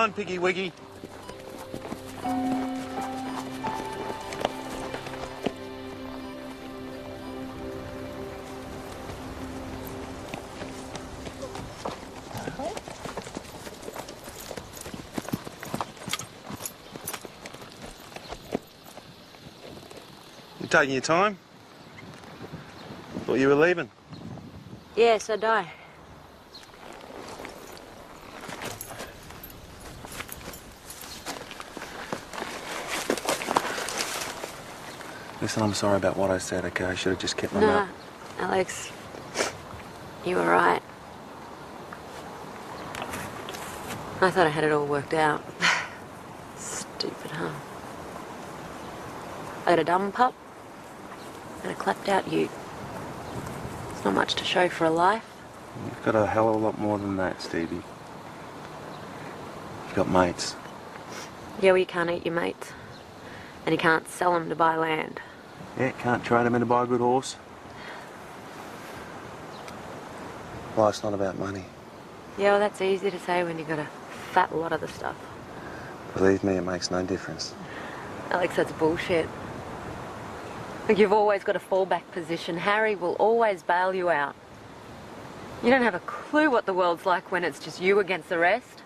on, Piggy Wiggy. You taking your time? Thought you were leaving. Yes, I die. Listen, I'm sorry about what I said, okay? I should have just kept my mouth. No, Alex, you were right. I thought I had it all worked out. Stupid, huh? I had a dumb pup and a clapped out ute. It's not much to show for a life. You've got a hell of a lot more than that, Stevie. You've got mates. Yeah, well, you can't eat your mates. And you can't sell them to buy land. Yeah, can't trade them in to buy a good horse. Life's not about money. Yeah, well, that's easy to say when you've got a fat lot of the stuff. Believe me, it makes no difference. Alex, that's bullshit. Look, you've always got a fallback position. Harry will always bail you out. You don't have a clue what the world's like when it's just you against the rest.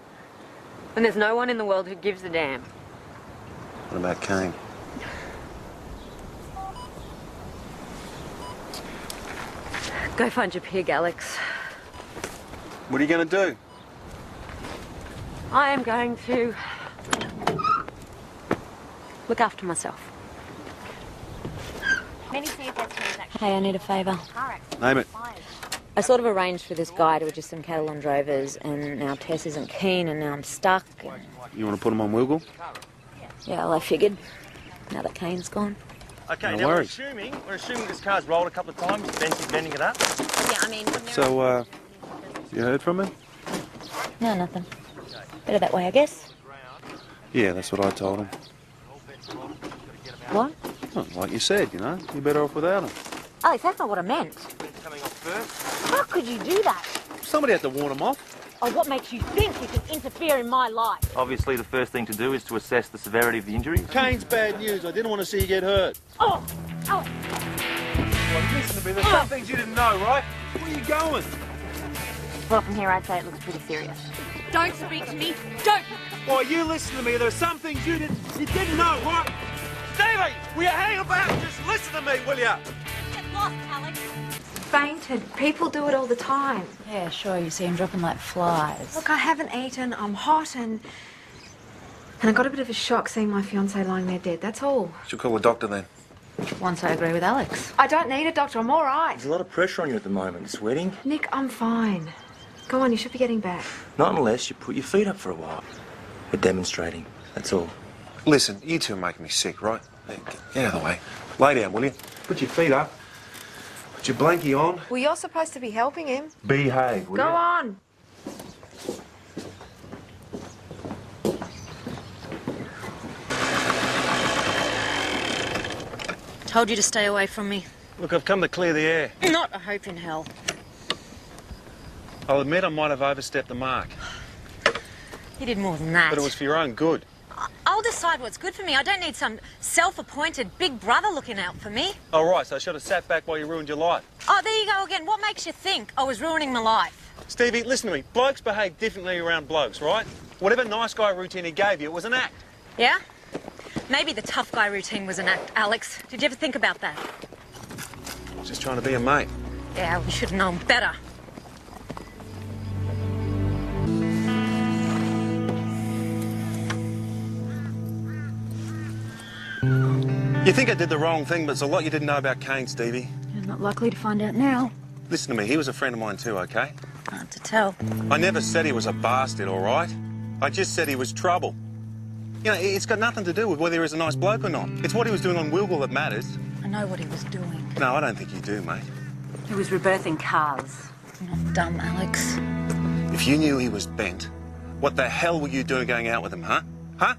When there's no one in the world who gives a damn. What about Kane? Go find your pig, Alex. What are you going to do? I am going to look after myself. Hey, I need a favour. Name it. I sort of arranged for this guy to adjust some cattle on drovers, and now Tess isn't keen, and now I'm stuck. You want to put him on Wiggle? Yeah, well, I figured, now that Kane's gone. Okay, No now worries. we're assuming this car's rolled a couple of times, Ben's bending it up. Yeah, I mean... So, you heard from him? No, nothing. Better that way, I guess. Yeah, that's what I told him. What? Well, like you said, you know, you're better off without him. Alex, that's not what I meant. Coming off first. How could you do that? Somebody had to warn him off. Oh, what makes you think you can interfere in my life? Obviously, the first thing to do is to assess the severity of the injuries. Kane's bad news. I didn't want to see you get hurt. Oh! Oh! Well, listen to me. There's some things you didn't know, right? Where are you going? Well, from here, I'd say it looks pretty serious. Don't speak to me. Don't. Why, you listen to me. There's some things you didn't know, right? Stevie, will you hang about? Just listen to me, will you? Get lost, Alex. Fainted. People do it all the time. Yeah, sure, you see him dropping like flies. Look, I haven't eaten, I'm hot, and I got a bit of a shock seeing my fiancé lying there dead, that's all. Should call a doctor then. Once I agree with Alex. I don't need a doctor, I'm all right. There's a lot of pressure on you at the moment, sweating. Nick, I'm fine. Go on, you should be getting back. Not unless you put your feet up for a while. We're demonstrating, that's all. Listen, you two are making me sick, right? Hey, get out of the way. Lay down, will you? Put your feet up. Put your blankie on. Well, you're supposed to be helping him. Behave, will Go you? on. Told you to stay away from me. Look, I've come to clear the air. Not a hope in hell. I'll admit I might have overstepped the mark, You did more than that. but it was for your own good. I'll decide what's good for me. I don't need some self-appointed big brother looking out for me. Oh, right, so I should have sat back while you ruined your life. Oh, there you go again. What makes you think I was ruining my life? Stevie, listen to me. Blokes behave differently around blokes, right? Whatever nice guy routine he gave you, it was an act. Yeah? Maybe the tough guy routine was an act, Alex. Did you ever think about that? Just trying to be a mate. Yeah, we should have known better. You think I did the wrong thing, but there's a lot you didn't know about Kane, Stevie. You're not likely to find out now. Listen to me, he was a friend of mine too, okay? Hard to tell. I never said he was a bastard, all right? I just said he was trouble. You know, it's got nothing to do with whether he was a nice bloke or not. It's what he was doing on Wilgle that matters. I know what he was doing. No, I don't think you do, mate. He was rebirthing cars. I'm not dumb, Alex. If you knew he was bent, what the hell were you doing going out with him, huh? Huh?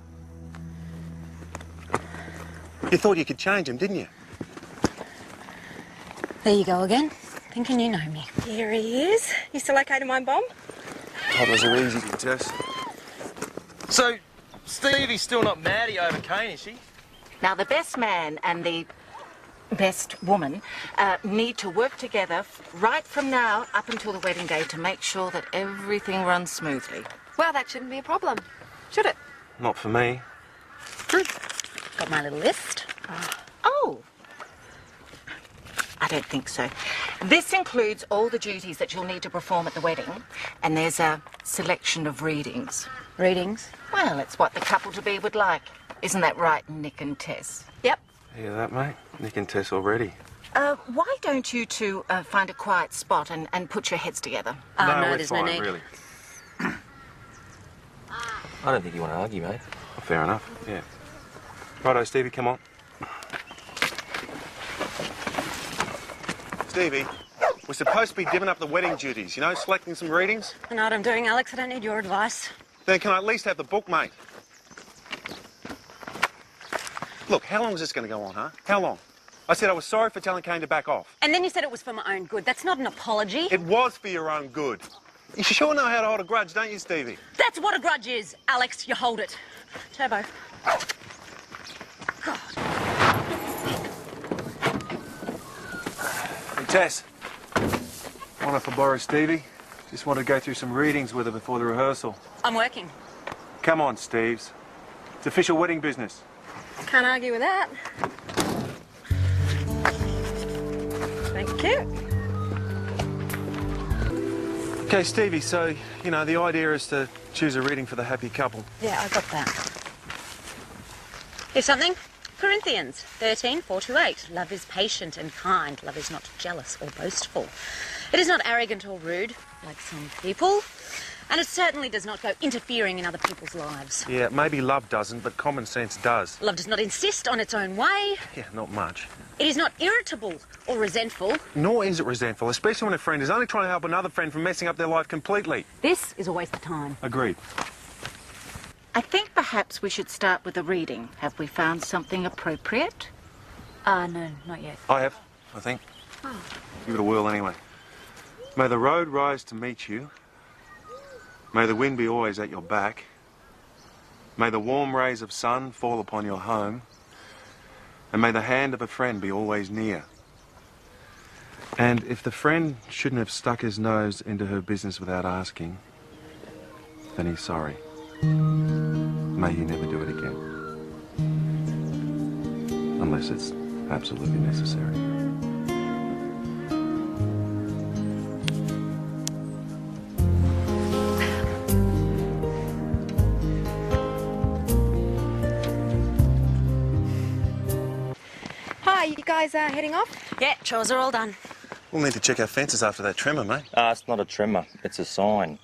You thought you could change him, didn't you? There you go again. Thinking you know me. Here he is. You still okay to mind Bomb? Toddlers are easy, Tess. So, Stevie's still not Maddie over Kane, is she? Now, the best man and the best woman need to work together right from now up until the wedding day to make sure that everything runs smoothly. Well, that shouldn't be a problem, should it? Not for me. Good. Got my little list. Oh. I don't think so. This includes all the duties that you'll need to perform at the wedding, and there's a selection of readings. Readings? Well, it's what the couple-to-be would like. Isn't that right, Nick and Tess? Yep. Hear that, mate? Nick and Tess already. Why don't you two find a quiet spot and put your heads together? Oh, no, we're there's fine, no need. really. I don't think you want to argue, mate. Oh, fair enough, yeah. Righto, Stevie, come on. Stevie, we're supposed to be divvying up the wedding duties, you know, selecting some readings. I know what I'm doing, Alex. I don't need your advice. Then can I at least have the book, mate? Look, how long is this going to go on, huh? How long? I said I was sorry for telling Kane to back off. And then you said it was for my own good. That's not an apology. It was for your own good. You sure know how to hold a grudge, don't you, Stevie? That's what a grudge is, Alex. You hold it. Turbo. God. Hey, Tess. Mind if I borrow Stevie? Just want to go through some readings with her before the rehearsal. I'm working. Come on, Steves. It's official wedding business. Can't argue with that. Thank you. Okay, Stevie, so, you know, the idea is to choose a reading for the happy couple. Yeah, I got that. Here's something. Corinthians 13:4-8. Love is patient and kind. Love is not jealous or boastful. It is not arrogant or rude, like some people. And it certainly does not go interfering in other people's lives. Yeah, maybe love doesn't, but common sense does. Love does not insist on its own way. Yeah, not much. It is not irritable or resentful. Nor is it resentful, especially when a friend is only trying to help another friend from messing up their life completely. This is a waste of time. Agreed. I think perhaps we should start with a reading. Have we found something appropriate? No, not yet. I have, I think. Give it a whirl anyway. May the road rise to meet you. May the wind be always at your back. May the warm rays of sun fall upon your home. And may the hand of a friend be always near. And if the friend shouldn't have stuck his nose into her business without asking, then he's sorry. May he never do it again. Unless it's absolutely necessary. Hi, you guys heading off? Yeah, chores are all done. We'll need to check our fences after that trimmer, mate. It's not a trimmer, it's a sign.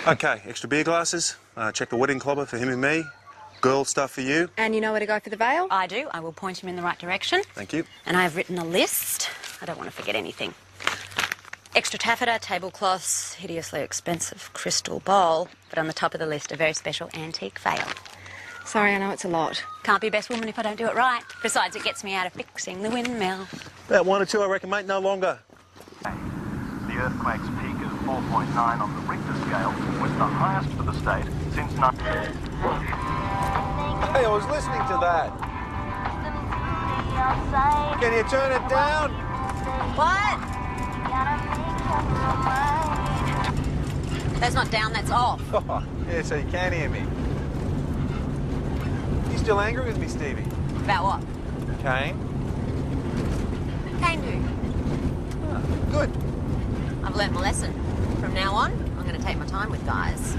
Okay, extra beer glasses. Check the wedding clobber for him and me. Girl stuff for you. And you know where to go for the veil? I do. I will point him in the right direction. Thank you. And I have written a list. I don't want to forget anything. Extra taffeta, tablecloths, hideously expensive crystal bowl, but on the top of the list, a very special antique veil. Sorry, I know it's a lot. Can't be best woman if I don't do it right. Besides, it gets me out of fixing the windmill. About 1 or 2, I reckon, mate, no longer. The earthquake's peak of 4.9 on the Richter scale was the highest for the state since... Hey, I was listening to that. Can you turn it down? What? That's not down, that's off. Oh, yeah, so you can't hear me. You still angry with me, Stevie? About what? Kane? Kane who? Oh, good. I've learnt my lesson. From now on, I'm going to take my time with guys.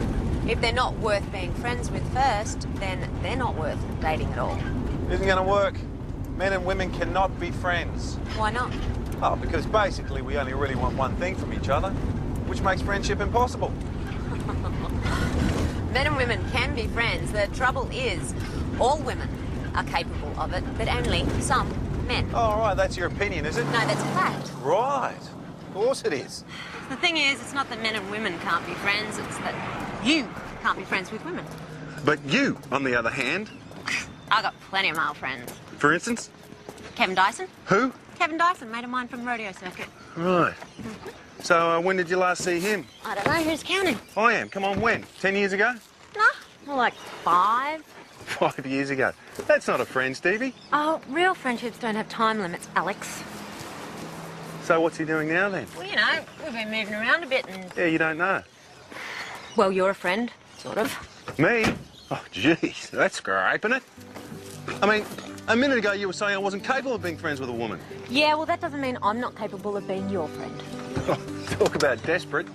If they're not worth being friends with first, then they're not worth dating at all. Isn't going to work. Men and women cannot be friends. Why not? Oh, because basically we only really want one thing from each other, which makes friendship impossible. Men and women can be friends. The trouble is, all women are capable of it, but only some men. Oh, all right, that's your opinion, is it? No, that's a fact. Right. Of course it is. The thing is, it's not that men and women can't be friends, it's that you can't be friends with women. But you, on the other hand... I got plenty of male friends. For instance? Kevin Dyson. Who? Kevin Dyson, mate of mine from the rodeo circuit. Right. So when did you last see him? I don't know, who's counting? I am. Come on, when? 10 years ago? Nah, Well, like 5. 5 years ago. That's not a friend, Stevie. Oh, real friendships don't have time limits, Alex. So what's he doing now then? Well, you know, we've been moving around a bit and... Yeah, you don't know. Well, you're a friend, sort of. Me? Oh, jeez, that's scraping it. I mean, a minute ago you were saying I wasn't capable of being friends with a woman. Yeah, well, that doesn't mean I'm not capable of being your friend. Oh, talk about desperate.